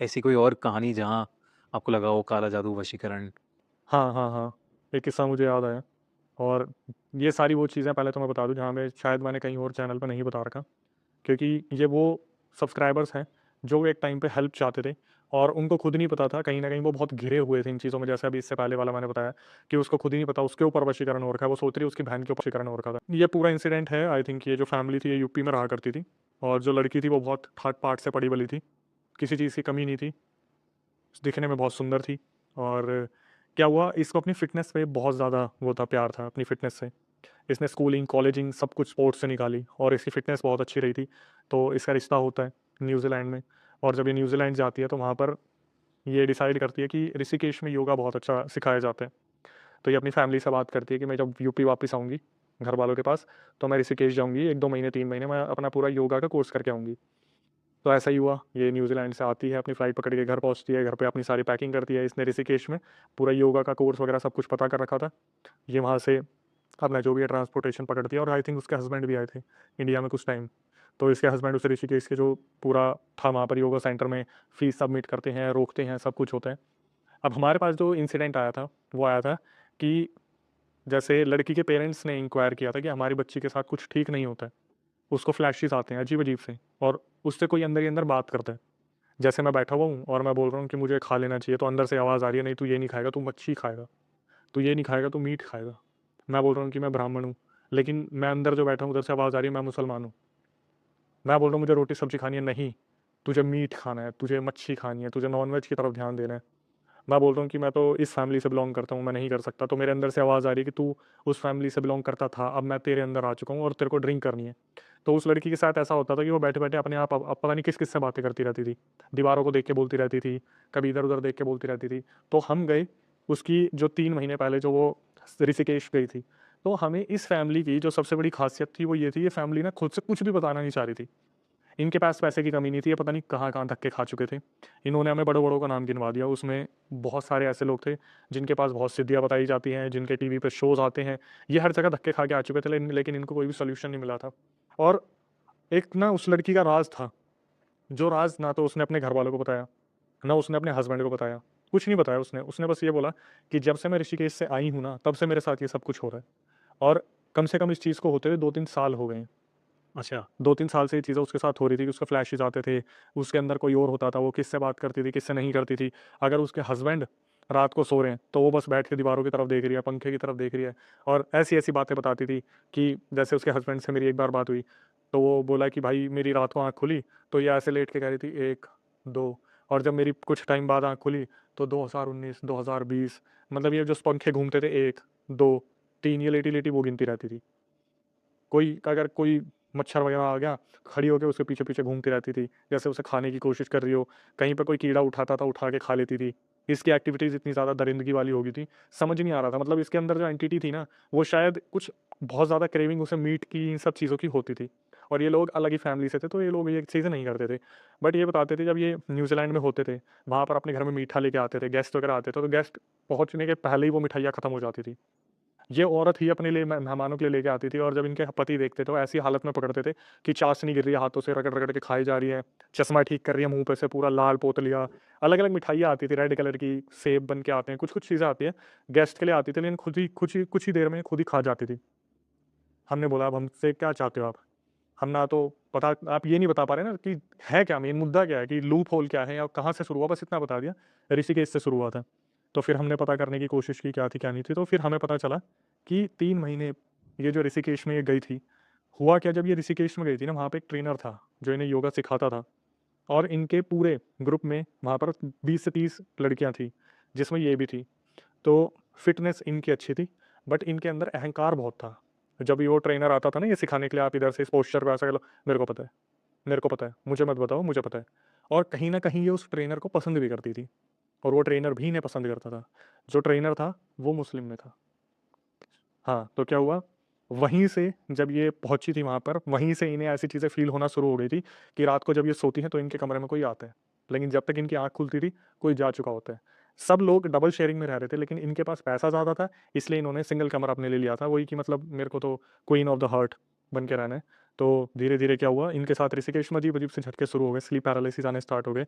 ऐसी कोई और कहानी जहाँ आपको लगा हो काला जादू, वशीकरण? हाँ, हाँ, हाँ। एक किस्सा मुझे याद आया और ये सारी वो चीज़ें पहले तो मैं बता दूँ जहाँ मैं शायद मैंने कहीं और चैनल पे नहीं बता रखा। क्योंकि ये वो सब्सक्राइबर्स हैं जो एक टाइम पे हेल्प चाहते थे और उनको खुद नहीं पता था, कहीं न कहीं वो बहुत घिरे हुए थे इन चीज़ों में। जैसे अभी इससे पहले वाला मैंने बताया कि उसको खुद ही नहीं पता उसके ऊपर वशीकरण हो रखा है, वो सोच रही है उसकी बहन के ऊपर वशीकरण हो रखा था। ये पूरा इंसिडेंट है, आई थिंक ये जो फैमिली थी ये यूपी में रहा करती थी और जो लड़की थी वो बहुत ठाट-बाट से पढ़ी-बली थी, किसी चीज़ की कमी नहीं थी, दिखने में बहुत सुंदर थी और क्या हुआ इसको अपनी फ़िटनेस पे बहुत ज़्यादा वो था, प्यार था अपनी फ़िटनेस से। इसने स्कूलिंग, कॉलेजिंग सब कुछ स्पोर्ट्स से निकाली और इसकी फ़िटनेस बहुत अच्छी रही थी। तो इसका रिश्ता होता है न्यूज़ीलैंड में और जब ये न्यूज़ीलैंड जाती है तो वहाँ पर ये डिसाइड करती है कि ऋषिकेश में योगा बहुत अच्छा सिखाया जाता है। तो ये अपनी फ़ैमिली से बात करती है कि मैं जब यूपी वापस आऊँगी, घर वालों के पास, तो मैं ऋषिकेश जाऊँगी 1-2 महीने, 3 महीने मैं अपना पूरा योगा का कोर्स करके आऊँगी। तो ऐसा ही हुआ, ये न्यूज़ीलैंड से आती है, अपनी फ़्लाइट पकड़ के घर पहुँचती है, घर पे अपनी सारी पैकिंग करती है। इसने ऋषिकेश में पूरा योगा का कोर्स वगैरह सब कुछ पता कर रखा था। ये वहाँ से अपना जो भी है ट्रांसपोर्टेशन पकड़ती है और आई थिंक उसके हस्बैंड भी आए थे इंडिया में कुछ टाइम। तो इसके हस्बैंड उसे ऋषिकेश के जो पूरा था वहाँ पर योगा सेंटर में फ़ीस सबमिट करते हैं, रोकते हैं, सब कुछ होता है। अब हमारे पास जो इंसिडेंट आया था, वो आया था कि जैसे लड़की के पेरेंट्स ने इंक्वायर किया था कि हमारी बच्ची के साथ कुछ ठीक नहीं होता है। उसको फ्लैशेस आते हैं अजीब-अजीब से और उससे कोई अंदर ही अंदर बात करता है। जैसे मैं बैठा हुआ हूँ और मैं बोल रहा हूँ कि मुझे खा लेना चाहिए, तो अंदर से आवाज़ आ रही है, नहीं तू ये नहीं खाएगा, तू मच्छी खाएगा। तू ये नहीं खाएगा, तू मीट खाएगा। मैं बोल रहा हूँ कि मैं ब्राह्मण हूँ, लेकिन मैं अंदर जो बैठा हूँ उधर से आवाज़ आ रही है मैं मुसलमान हूँ। मैं बोल रहा हूँ मुझे रोटी-सब्ज़ी खानी है, नहीं, तुझे मीट खाना है, तुझे मच्छी खानी है, तुझे नॉन-वेज की तरफ ध्यान देना है। मैं बोल रहा हूँ कि मैं तो इस फैमिली से बिलॉन्ग करता हूँ, मैं नहीं कर सकता। तो मेरे अंदर से आवाज़ आ रही है कि तू उस फैमिली से बिलॉन्ग करता था, अब मैं तेरे अंदर आ चुका हूँ और तेरे को ड्रिंक करनी है। तो उस लड़की के साथ ऐसा होता था कि वो बैठे-बैठे अपने आप अब पता नहीं किस-किस से बातें करती रहती थी। दीवारों को देख के बोलती रहती थी, कभी इधर-उधर देख के बोलती रहती थी। तो हम गए, उसकी जो 3 महीने पहले जो वो ऋषिकेश गई थी, तो हमें इस फैमिली की जो सबसे बड़ी ख़ासियत थी वो ये थी, ये फैमिली ना खुद से कुछ भी बताना नहीं चाह रही थी। इनके पास पैसे की कमी नहीं थी, ये पता नहीं कहाँ-कहाँ धक्के खा चुके थे। इन्होंने हमें बड़ों-बड़ों का नाम गिनवा दिया, उसमें बहुत सारे ऐसे लोग थे, जिनके पास बहुत सिद्धियाँ बताई जाती हैं, जिनके टीवी पे शोज़ आते हैं। ये हर जगह धक्के खा के आ चुके थे लेकिन इनको कोई भी सॉल्यूशन नहीं मिला था। और एक ना उस लड़की का राज़ था, जो राज़ ना तो उसने अपने घरवालों को बताया, ना उसने अपने हस्बैंड को बताया, कुछ नहीं बताया उसने। उसने बस ये बोला कि जब से मैं ऋषिकेश से आई हूँ ना, तब से मेरे साथ ये सब कुछ हो रहा है और कम से कम इस चीज़ को होते हुए 2-3 साल हो गए हैं। अच्छा। 2-3 साल से ये चीज़ें उसके साथ हो रही थी कि उसको फ्लैशेज़ आते थे, उसके अंदर कोई और होता था, वो किससे बात करती थी, किससे नहीं करती थी। अगर उसके हस्बैंड रात को सो रहे हैं, तो वो बस बैठ के दीवारों की तरफ देख रही है, पंखे की तरफ देख रही है और ऐसी-ऐसी बातें बताती थी कि जैसे उसके हस्बैंड से मेरी एक बार बात हुई, तो वो बोला कि भाई मेरी रात को आँख खुली, तो ये ऐसे लेट के कह रही थी 1, 2 और जब मेरी कुछ टाइम बाद आँख खुली, तो 2019, 2020 मतलब ये जो पंखे घूमते थे 1, 2, 3 ये लेटी-लेटी वो गिनती रहती थी। कोई अगर कोई मच्छर वगैरह आ गया, खड़ी होके उसके पीछे-पीछे घूमती रहती थी, जैसे उसे खाने की कोशिश कर रही हो, कहीं पे कोई कीड़ा उठाता था, उठा के खा लेती थी। इसकी एक्टिविटीज़ इतनी ज़्यादा दरिंदगी वाली हो गई थी, समझ नहीं आ रहा था मतलब इसके अंदर जो एंटिटी थी ना, वो शायद कुछ बहुत ज़्यादा क्रेविंग उसे मीट की, इन सब चीज़ों की होती थी और ये लोग अलग ही फैमिली से थे, तो ये लोग ये चीज़ें नहीं करते थे। बट ये बताते थे जब ये न्यूज़ीलैंड में होते थे, वहाँ पर अपने घर में मीठा लेके आते थे, गेस्ट वगैरह आते थे, तो गेस्ट पहुँचने के पहले ही वो मिठाइयाँ खत्म हो जाती थी। ये औरत ही अपने लिए मेहमानों के लिए लेके आती थी और जब इनके पति देखते तो ऐसी हालत में पकड़ते थे कि चाशनी गिर रही है हाथों से, रगड़-रगड़ के खाई जा रही है, चश्मा ठीक कर रही है मुँह पे से पूरा लाल पोतलियाँ, अलग-अलग मिठाइयाँ आती थी रेड कलर की, सेब बन के आते हैं, कुछ-कुछ चीज़ें आती हैं, गेस्ट के लिए आती थी लेकिन खुद ही कुछ ही देर में खुद ही खा जाती थी। हमने बोला अब हमसे क्या चाहते हो आप? हम ना तो पता आप ये नहीं बता पा रहे ना कि है क्या मेन मुद्दा क्या है कि लूप होल क्या है या कहाँ से शुरू हुआ बस इतना बता दिया, ऋषिकेश से शुरू हुआ था। तो फिर हमने पता करने की कोशिश की क्या थी क्या नहीं थी, तो फिर हमें पता चला कि 3 महीने ये जो ऋषिकेश में ये गई थी, हुआ क्या जब ये ऋषिकेश में गई थी ना वहाँ पे एक ट्रेनर था, जो इन्हें योगा सिखाता था और इनके पूरे ग्रुप में वहाँ पर 20 से 30 लड़कियाँ थी, जिसमें ये भी थी। तो फिटनेस इनकी अच्छी थी, बट इनके अंदर अहंकार बहुत था। जब ये वो ट्रेनर आता था ना ये सिखाने के लिए आप इधर से इस पोस्चर पे ऐसा कर लो, मेरे को पता है, मेरे को पता है, मुझे मत बताओ मुझे पता है। और कहीं न कहीं ये उस ट्रेनर को पसंद भी करती थी और वो ट्रेनर भी इन्हें पसंद करता था। जो ट्रेनर था वो मुस्लिम में था। हाँ, तो क्या हुआ, वहीं से जब ये पहुँची थी वहाँ पर, वहीं से इन्हें ऐसी चीज़ें फ़ील होना शुरू हो गई थी कि रात को जब ये सोती हैं तो इनके कमरे में कोई आता है। लेकिन जब तक इनकी आँख खुलती थी, कोई जा चुका होता है। सब लोग डबल शेयरिंग में रह रहे थे लेकिन इनके पास पैसा ज़्यादा था, इसलिए इन्होंने सिंगल कमरा अपने लिए लिया था। वही कि मतलब मेरे को तो क्वीन ऑफ द हार्ट बन के रहना है। तो धीरे-धीरे क्या हुआ, इनके साथ ऋषिकेश में अजीब-अजीब से झटके शुरू हो गए, स्लीप पैरालिसिस आने स्टार्ट हो गए।